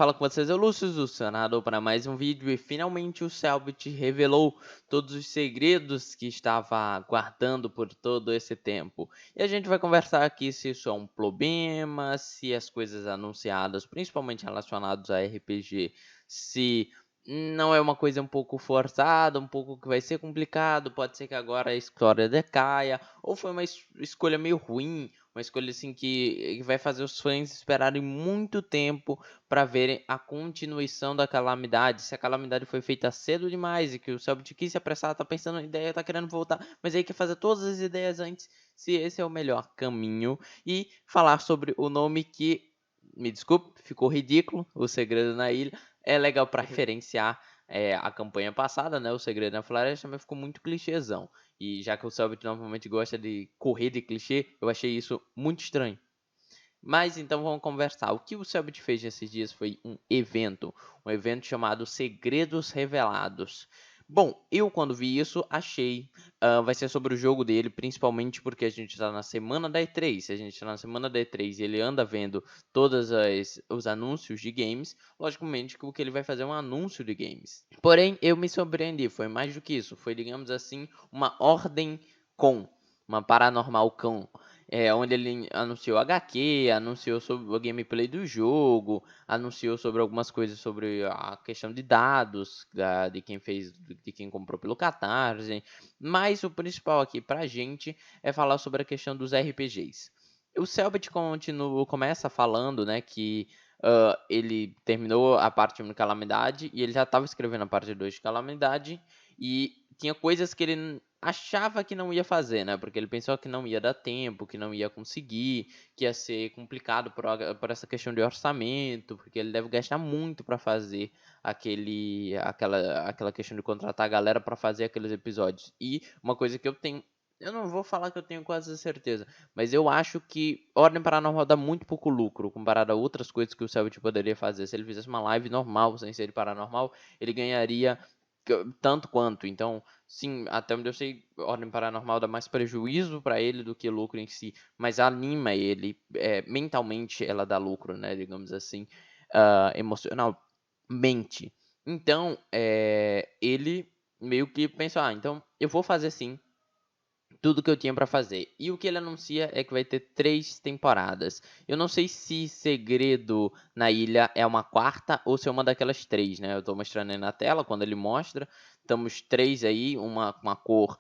Fala com vocês, eu Lúcio, o senador, para mais um vídeo e finalmente o Cellbit revelou todos os segredos que estava guardando por todo esse tempo. E a gente vai conversar aqui se isso é um problema, se as coisas anunciadas, principalmente relacionadas a RPG, se não é uma coisa um pouco forçada, um pouco que vai ser complicado, pode ser que agora a história decaia, ou foi uma escolha meio ruim, uma escolha assim que vai fazer os fãs esperarem muito tempo para verem a continuação da calamidade, se a calamidade foi feita cedo demais e que o Cellbit quis se apressar, tá pensando na ideia, tá querendo voltar, mas aí quer fazer todas as ideias antes, se esse é o melhor caminho, e falar sobre o nome que, me desculpe, ficou ridículo, O Segredo na Ilha, é legal para referenciar a campanha passada, né, O Segredo na Floresta, mas ficou muito clichêzão, e já que o Cellbit normalmente gosta de correr de clichê, eu achei isso muito estranho. Mas então vamos conversar. O que o Cellbit fez esses dias foi um evento chamado Segredos Revelados. Bom, eu quando vi isso achei vai ser sobre o jogo dele, principalmente porque a gente está na semana da E3. Se a gente está na semana da E3 e ele anda vendo todos os anúncios de games, logicamente que o que ele vai fazer é um anúncio de games. Porém, eu me surpreendi, foi mais do que isso. Foi, digamos assim, uma ordem com, uma paranormal com onde ele anunciou HQ, anunciou sobre o gameplay do jogo, anunciou sobre algumas coisas sobre a questão de dados de quem fez, de quem comprou pelo Catarse. Mas o principal aqui pra gente é falar sobre a questão dos RPGs. O Cellbit começa falando, né, que ele terminou a parte 1 de Calamidade e ele já estava escrevendo a parte 2 de Calamidade e tinha coisas que ele achava que não ia fazer, né? Porque ele pensou que não ia dar tempo, que não ia conseguir, que ia ser complicado por essa questão de orçamento, porque ele deve gastar muito para fazer aquela questão de contratar a galera para fazer aqueles episódios. E uma coisa que eu não vou falar que eu tenho quase certeza, mas eu acho que Ordem Paranormal dá muito pouco lucro comparado a outras coisas que o Cellbit poderia fazer. Se ele fizesse uma live normal, sem ser de paranormal, ele ganharia tanto quanto. Então, sim, até onde eu sei, Ordem Paranormal dá mais prejuízo para ele do que lucro em si, mas anima ele, mentalmente ela dá lucro, né, digamos assim, emocionalmente. Então, ele meio que pensou, então eu vou fazer sim tudo que eu tinha para fazer. E o que ele anuncia é que vai ter 3 temporadas. Eu não sei se Segredo na Ilha é uma quarta ou se é uma daquelas 3, né? Eu tô mostrando aí na tela, quando ele mostra. Estamos 3 aí, uma cor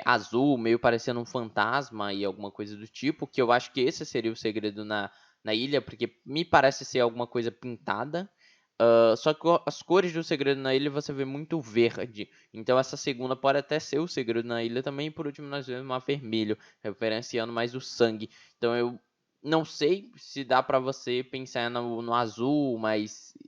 azul, meio parecendo um fantasma e alguma coisa do tipo, que eu acho que esse seria o Segredo na ilha, porque me parece ser alguma coisa pintada. Só que as cores do Segredo na Ilha você vê muito verde. Então essa segunda pode até ser o Segredo na Ilha também. E por último nós vemos uma vermelho, referenciando mais o sangue. Então eu não sei se dá pra você pensar no azul, mais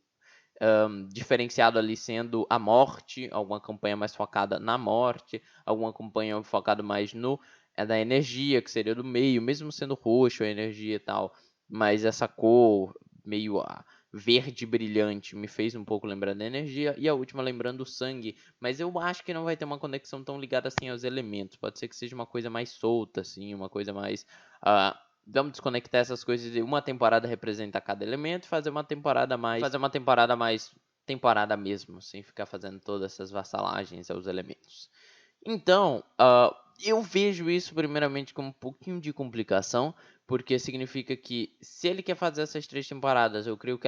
diferenciado ali sendo a morte, alguma campanha mais focada na morte, alguma campanha focada mais no da energia, que seria do meio, mesmo sendo roxo a energia e tal. Mas essa cor meio verde brilhante me fez um pouco lembrar da energia, e a última lembrando o sangue, mas eu acho que não vai ter uma conexão tão ligada assim aos elementos, pode ser que seja uma coisa mais solta, assim, uma coisa mais... vamos desconectar essas coisas de uma temporada representa cada elemento, fazer uma temporada mais temporada mesmo, sem ficar fazendo todas essas vassalagens aos elementos. Então, eu vejo isso primeiramente como um pouquinho de complicação, porque significa que se ele quer fazer essas 3 temporadas, eu creio que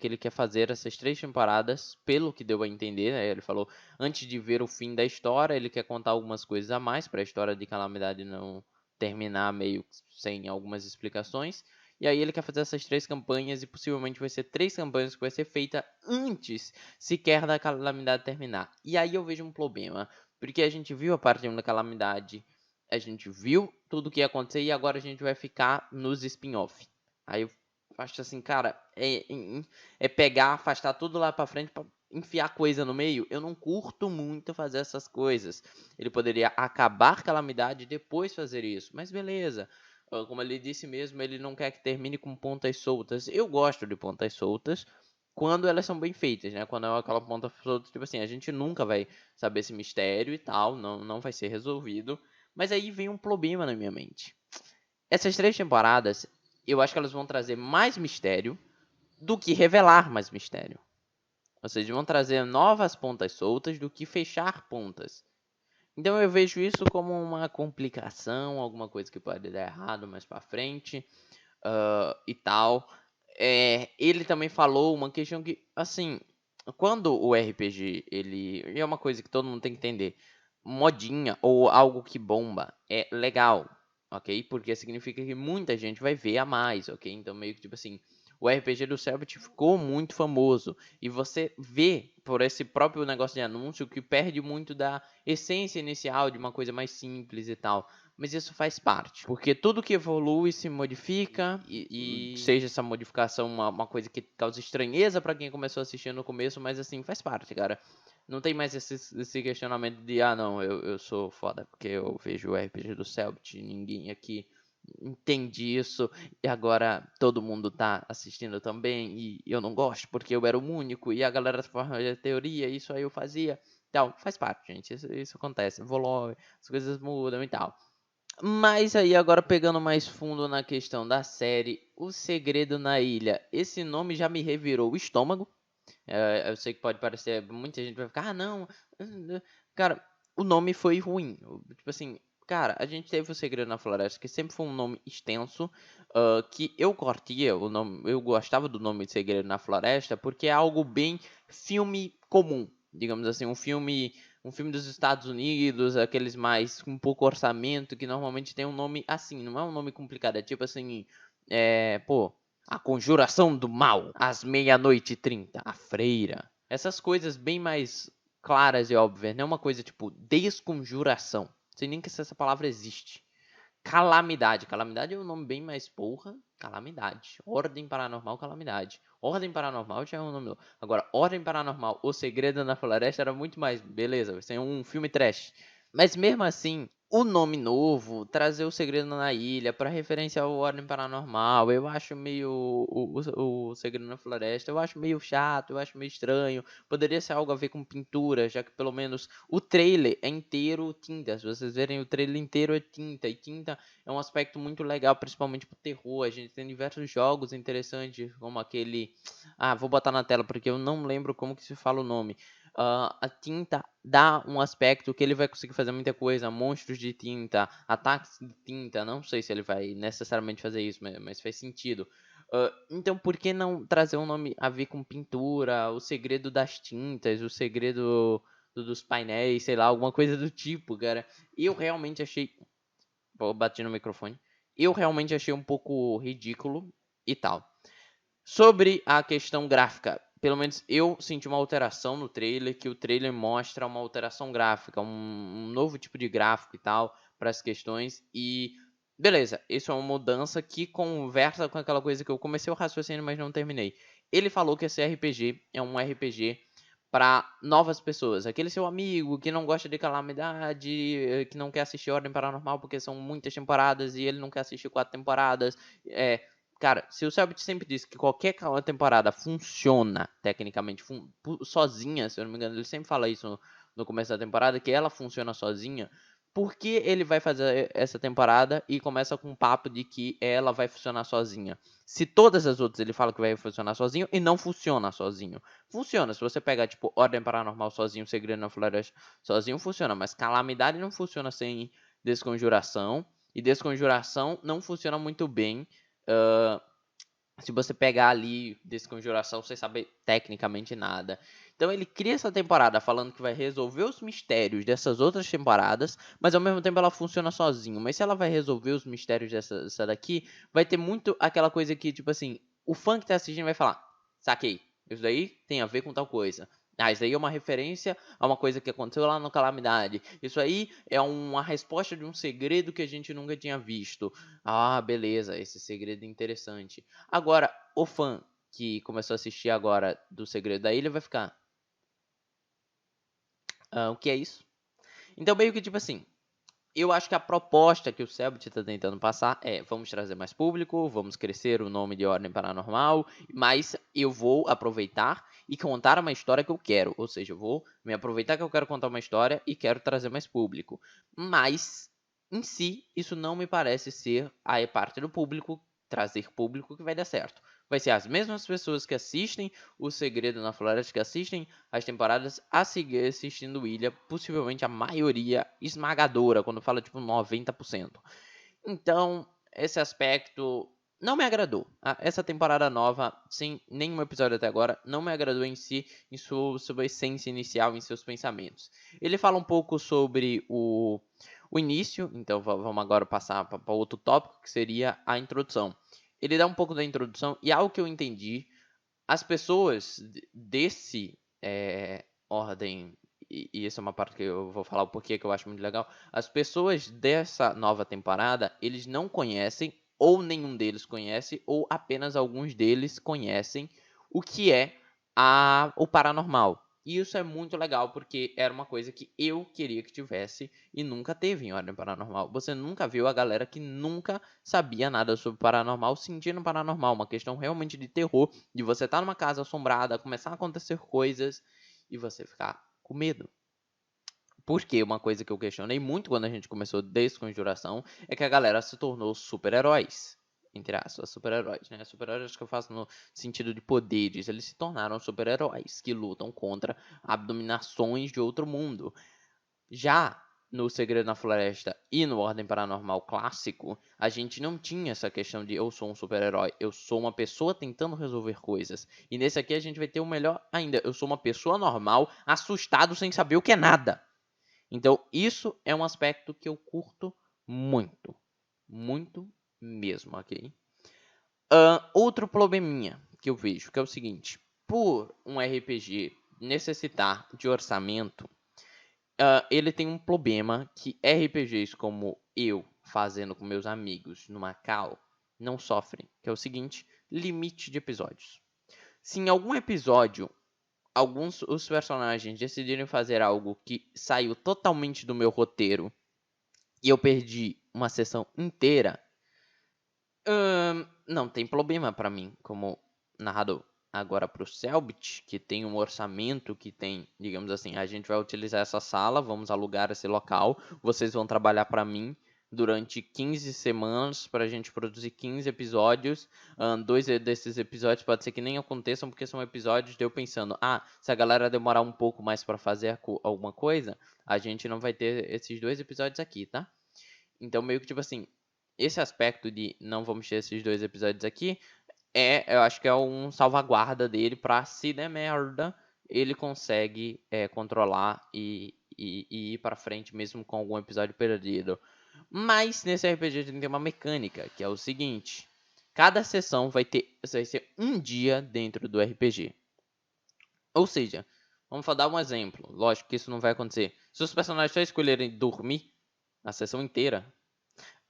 ele quer fazer essas 3 temporadas, pelo que deu a entender, né? Ele falou, antes de ver o fim da história, ele quer contar algumas coisas a mais, para a história de Calamidade não terminar meio sem algumas explicações. E aí ele quer fazer essas 3 campanhas, e possivelmente vai ser 3 campanhas que vai ser feita antes sequer da Calamidade terminar. E aí eu vejo um problema, porque a gente viu a parte 1 da Calamidade, a gente viu tudo o que ia acontecer e agora a gente vai ficar nos spin-off. Aí eu acho assim, cara, é pegar, afastar tudo lá pra frente pra enfiar coisa no meio. Eu não curto muito fazer essas coisas. Ele poderia acabar Calamidade e depois fazer isso, mas beleza. Como ele disse mesmo, ele não quer que termine com pontas soltas. Eu gosto de pontas soltas quando elas são bem feitas, né? Quando é aquela ponta solta, tipo assim, a gente nunca vai saber esse mistério e tal, não vai ser resolvido. Mas aí vem um problema na minha mente. Essas 3 temporadas, eu acho que elas vão trazer mais mistério, do que revelar mais mistério. Ou seja, vão trazer novas pontas soltas do que fechar pontas. Então eu vejo isso como uma complicação, alguma coisa que pode dar errado mais pra frente, e tal. Ele também falou uma questão que, assim, quando o RPG, ele é uma coisa que todo mundo tem que entender. Modinha ou algo que bomba é legal, ok? Porque significa que muita gente vai ver a mais, ok? Então meio que tipo assim, o RPG do Cellbit ficou muito famoso e você vê por esse próprio negócio de anúncio que perde muito da essência inicial de uma coisa mais simples e tal. Mas isso faz parte, porque tudo que evolui se modifica e seja essa modificação uma coisa que causa estranheza para quem começou a assistir no começo, mas assim, faz parte, cara. Não tem mais esse questionamento de, ah, não, eu sou foda porque eu vejo o RPG do Cellbit, ninguém aqui entende isso e agora todo mundo tá assistindo também e eu não gosto porque eu era o único e a galera forma a teoria, isso aí eu fazia. Então, faz parte, gente, isso acontece, evolui, as coisas mudam e tal. Mas aí agora pegando mais fundo na questão da série, O Segredo na Ilha, esse nome já me revirou o estômago. Eu sei que pode parecer, muita gente vai ficar, ah não, cara, o nome foi ruim, tipo assim, cara, a gente teve O Segredo na Floresta, que sempre foi um nome extenso, que eu curtia o nome, eu gostava do nome de Segredo na Floresta, porque é algo bem filme comum, digamos assim, um filme dos Estados Unidos, aqueles mais com pouco orçamento, que normalmente tem um nome assim, não é um nome complicado, é tipo assim, pô, A Conjuração do Mal, às 00:30, A Freira. Essas coisas bem mais claras e óbvias, não é uma coisa tipo desconjuração. Não sei nem que se essa palavra existe. Calamidade. Calamidade é um nome bem mais porra. Calamidade. Ordem Paranormal, Calamidade. Ordem Paranormal já é um nome. Agora, Ordem Paranormal, O Segredo na Floresta era muito mais. Beleza, vai ser um filme trash. Mas mesmo assim, o nome novo, trazer o Segredo na Ilha para referenciar o Ordem Paranormal, eu acho meio o Segredo na Floresta, eu acho meio chato, eu acho meio estranho. Poderia ser algo a ver com pintura, já que pelo menos o trailer é inteiro tinta. Se vocês verem, o trailer inteiro é tinta, e tinta é um aspecto muito legal, principalmente pro terror. A gente tem diversos jogos interessantes, como aquele, vou botar na tela porque eu não lembro como que se fala o nome. A tinta dá um aspecto que ele vai conseguir fazer muita coisa, monstros de tinta, ataques de tinta, não sei se ele vai necessariamente fazer isso, mas faz sentido. Então por que não trazer um nome a ver com pintura, o segredo das tintas, o segredo dos painéis, sei lá, alguma coisa do tipo, cara. Eu realmente achei, vou bater no microfone, eu realmente achei um pouco ridículo e tal. Sobre a questão gráfica, pelo menos eu senti uma alteração no trailer, que o trailer mostra uma alteração gráfica, um novo tipo de gráfico e tal, para as questões. E beleza, isso é uma mudança que conversa com aquela coisa que eu comecei o raciocínio, mas não terminei. Ele falou que esse RPG é um RPG para novas pessoas, aquele seu amigo que não gosta de Calamidade, que não quer assistir Ordem Paranormal porque são muitas temporadas e ele não quer assistir 4 temporadas. Cara, se o Selbit sempre disse que qualquer temporada funciona tecnicamente sozinha, se eu não me engano, ele sempre fala isso no começo da temporada, que ela funciona sozinha. Por que ele vai fazer essa temporada e começa com um papo de que ela vai funcionar sozinha? Se todas as outras ele fala que vai funcionar sozinho e não funciona sozinho. Funciona, se você pegar tipo Ordem Paranormal sozinho, Segredo na Floresta sozinho, funciona, mas Calamidade não funciona sem Desconjuração, e Desconjuração não funciona muito bem se você pegar ali Desconjuração sem saber tecnicamente nada. Então ele cria essa temporada falando que vai resolver os mistérios dessas outras temporadas, mas ao mesmo tempo ela funciona sozinho. Mas se ela vai resolver os mistérios dessa daqui, vai ter muito aquela coisa que, tipo assim, o fã que tá assistindo vai falar, saquei, isso daí tem a ver com tal coisa. Isso aí é uma referência a uma coisa que aconteceu lá no Calamidade. Isso aí é uma resposta de um segredo que a gente nunca tinha visto. Beleza, esse segredo é interessante. Agora, o fã que começou a assistir agora do Segredo da Ilha vai ficar, o que é isso? Então, meio que tipo assim, eu acho que a proposta que o Selbit está tentando passar é: vamos trazer mais público, vamos crescer o nome de Ordem Paranormal, mas eu vou aproveitar e contar uma história que eu quero. Ou seja, eu vou me aproveitar que eu quero contar uma história e quero trazer mais público. Mas, em si, isso não me parece ser a parte do público, trazer público que vai dar certo. vai ser as mesmas pessoas que assistem O Segredo na Floresta, que assistem as temporadas, a seguir assistindo Ilha, possivelmente a maioria esmagadora, quando fala tipo 90%. Então, esse aspecto não me agradou. Essa temporada nova, sem nenhum episódio até agora, não me agradou em si, em sua essência inicial, em seus pensamentos. Ele fala um pouco sobre o início, então vamos agora passar para outro tópico, que seria a introdução. Ele dá um pouco da introdução, e algo que eu entendi, as pessoas desse ordem, e essa é uma parte que eu vou falar o porquê que eu acho muito legal, as pessoas dessa nova temporada, eles não conhecem, ou nenhum deles conhece, ou apenas alguns deles conhecem o que é o paranormal. E isso é muito legal, porque era uma coisa que eu queria que tivesse e nunca teve em Ordem Paranormal. Você nunca viu a galera que nunca sabia nada sobre paranormal sentindo paranormal, uma questão realmente de terror, de você estar numa casa assombrada, começar a acontecer coisas e você ficar com medo. Porque uma coisa que eu questionei muito quando a gente começou Desconjuração é que a galera se tornou super-heróis. Entre aspas, super-heróis, né? Super-heróis que eu faço no sentido de poderes. Eles se tornaram super-heróis que lutam contra abominações de outro mundo. Já no Segredo na Floresta e no Ordem Paranormal clássico, a gente não tinha essa questão de eu sou um super-herói, eu sou uma pessoa tentando resolver coisas. E nesse aqui a gente vai ter o melhor ainda, eu sou uma pessoa normal, assustado sem saber o que é nada. Então isso é um aspecto que eu curto muito. Muito mesmo, ok? Outro probleminha que eu vejo, que é o seguinte. Por um RPG necessitar de orçamento, ele tem um problema que RPGs como eu fazendo com meus amigos no Macau não sofrem, que é o seguinte: limite de episódios. Se em algum episódio alguns os personagens decidirem fazer algo que saiu totalmente do meu roteiro e eu perdi uma sessão inteira, não tem problema pra mim como narrador. Agora pro Selbit, que tem um orçamento, que tem, digamos assim, a gente vai utilizar essa sala, vamos alugar esse local, vocês vão trabalhar pra mim durante 15 semanas pra gente produzir 15 episódios. Dois desses episódios pode ser que nem aconteçam porque são episódios de eu pensando, se a galera demorar um pouco mais pra fazer alguma coisa, a gente não vai ter esses 2 episódios aqui, tá? Então meio que tipo assim, esse aspecto de não vamos ter esses 2 episódios aqui, eu acho que é um salvaguarda dele pra se der merda, ele consegue controlar e ir pra frente mesmo com algum episódio perdido. Mas nesse RPG a gente tem uma mecânica, que é o seguinte: cada sessão vai ser um dia dentro do RPG. Ou seja, vamos dar um exemplo. Lógico que isso não vai acontecer. Se os personagens só escolherem dormir a sessão inteira,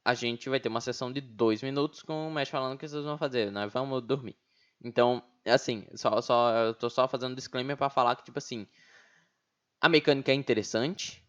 a gente vai ter uma sessão de 2 minutos com o mestre falando o que vocês vão fazer, nós vamos dormir. Então, assim, eu tô só fazendo disclaimer pra falar que, tipo assim, a mecânica é interessante,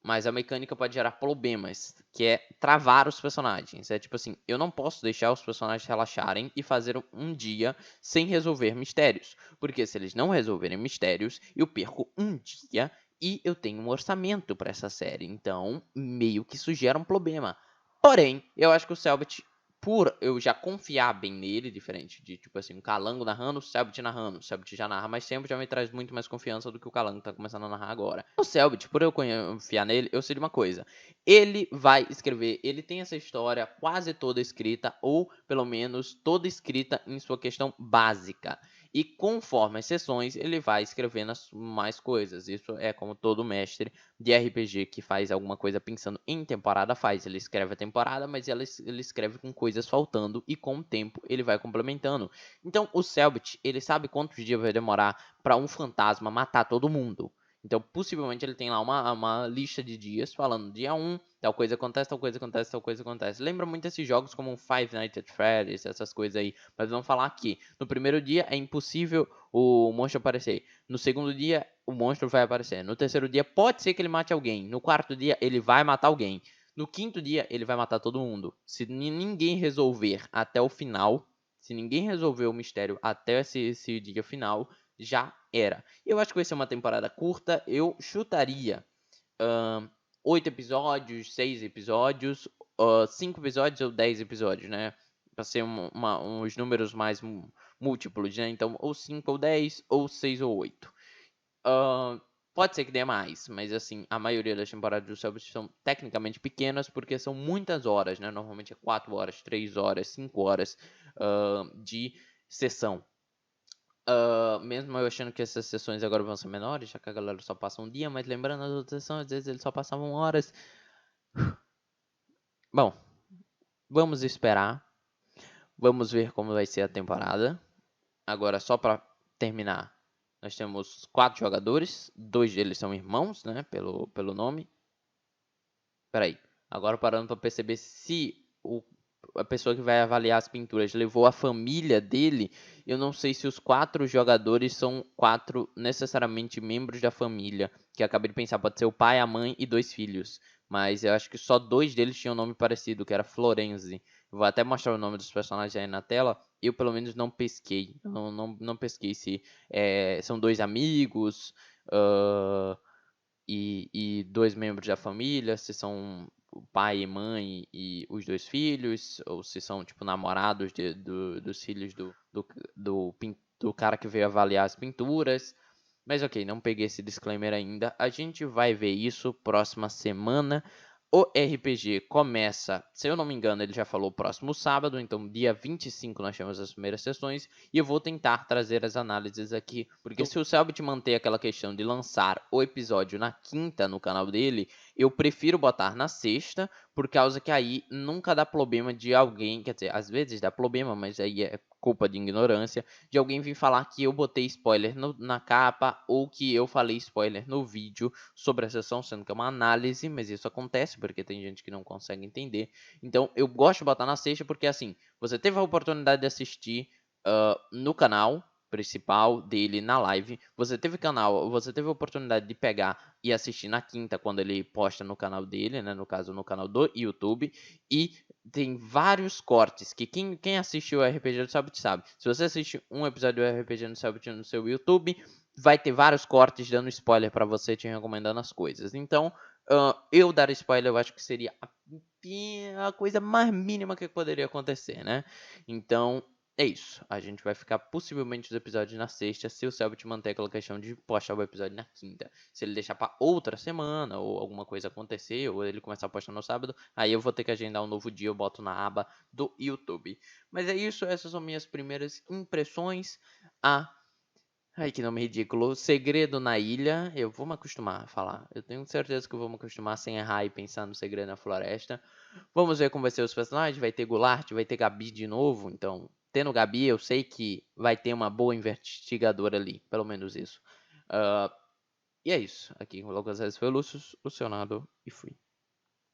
mas a mecânica pode gerar problemas, que é travar os personagens. É tipo assim, eu não posso deixar os personagens relaxarem e fazer um dia sem resolver mistérios. Porque se eles não resolverem mistérios, eu perco um dia e eu tenho um orçamento para essa série. Então, meio que isso gera um problema. Porém, eu acho que o Selbit, por eu já confiar bem nele, diferente de, tipo assim, um Calango narrando, o Selbit narrando. O Selbit já narra mais tempo, já me traz muito mais confiança do que o Calango tá começando a narrar agora. O Selbit, por eu confiar nele, eu sei de uma coisa. Ele vai escrever, ele tem essa história quase toda escrita, ou pelo menos toda escrita em sua questão básica. E conforme as sessões, ele vai escrevendo mais coisas. Isso é como todo mestre de RPG que faz alguma coisa pensando em temporada faz. Ele escreve a temporada, mas ele escreve com coisas faltando e com o tempo ele vai complementando. Então o Selbit, ele sabe quantos dias vai demorar para um fantasma matar todo mundo. Então, possivelmente, ele tem lá uma lista de dias falando dia 1, tal coisa acontece, tal coisa acontece, tal coisa acontece. Lembra muito esses jogos como Five Nights at Freddy's, essas coisas aí. Mas vamos falar aqui. No primeiro dia é impossível o monstro aparecer. No segundo dia, o monstro vai aparecer. No terceiro dia, pode ser que ele mate alguém. No quarto dia, ele vai matar alguém. No quinto dia, ele vai matar todo mundo. Se ninguém resolver até o final, se ninguém resolver o mistério até esse dia final, já era. Eu acho que vai ser uma temporada curta. Eu chutaria 8 episódios, 6 episódios, 5 episódios ou 10 episódios, né? Pra ser uns números múltiplos, né? Então, ou 5 ou 10, ou 6 ou 8. Pode ser que dê mais, mas assim, a maioria das temporadas do Cellbit são tecnicamente pequenas porque são muitas horas, né? Normalmente é 4 horas, 3 horas, 5 horas de sessão. Mesmo eu achando que essas sessões agora vão ser menores, já que a galera só passa um dia, mas lembrando as outras sessões, às vezes eles só passavam horas. Bom, vamos esperar. Vamos ver como vai ser a temporada. Agora, só para terminar, nós temos 4 jogadores. 2 deles são irmãos, né? Pelo nome. Peraí. Agora parando para perceber se a pessoa que vai avaliar as pinturas levou a família dele. Eu não sei se os 4 jogadores são 4 necessariamente membros da família. Que eu acabei de pensar, pode ser o pai, a mãe e 2 filhos. Mas eu acho que só 2 deles tinham nome parecido, que era Florenzi. Vou até mostrar o nome dos personagens aí na tela. Eu, pelo menos, não pesquei. Não pesquei se são 2 amigos e 2 membros da família, se são o pai e mãe e os 2 filhos, ou se são, tipo, namorados dos filhos do cara que veio avaliar as pinturas. Mas ok, não peguei esse disclaimer ainda. A gente vai ver isso próxima semana. O RPG começa, se eu não me engano, ele já falou próximo sábado, então dia 25 nós temos as primeiras sessões, e eu vou tentar trazer as análises aqui, porque se o Selbit manter aquela questão de lançar o episódio na quinta no canal dele, eu prefiro botar na sexta, por causa que aí nunca dá problema de alguém, quer dizer, às vezes dá problema, mas aí é culpa de ignorância, de alguém vir falar que eu botei spoiler na capa ou que eu falei spoiler no vídeo sobre a sessão, sendo que é uma análise, mas isso acontece porque tem gente que não consegue entender. Então eu gosto de botar na sexta porque assim, você teve a oportunidade de assistir no canal principal dele na live, você teve a oportunidade de pegar e assistir na quinta quando ele posta no canal dele, né, no caso no canal do YouTube, e tem vários cortes que quem assistiu o RPG do Selbit sabe. Se você assiste um episódio do RPG do Selbit no seu YouTube, vai ter vários cortes dando spoiler pra você, te recomendando as coisas. Então, eu dar spoiler eu acho que seria a coisa mais mínima que poderia acontecer, né? Então, é isso. A gente vai ficar possivelmente os episódios na sexta, se o Selbit manter aquela questão de postar o episódio na quinta. Se ele deixar pra outra semana, ou alguma coisa acontecer, ou ele começar a postar no sábado, aí eu vou ter que agendar um novo dia, eu boto na aba do YouTube. Mas é isso, essas são minhas primeiras impressões. Ai, que nome ridículo. Segredo na Ilha. Eu vou me acostumar a falar. Eu tenho certeza que eu vou me acostumar sem errar e pensar no Segredo na Floresta. Vamos ver como vai ser os personagens. Vai ter Goulart, vai ter Gabi de novo. Então, tendo Gabi, eu sei que vai ter uma boa investigadora ali. Pelo menos isso. E é isso. Aqui com o Lucas Reis foi o Lúcio, Lucionado e fui.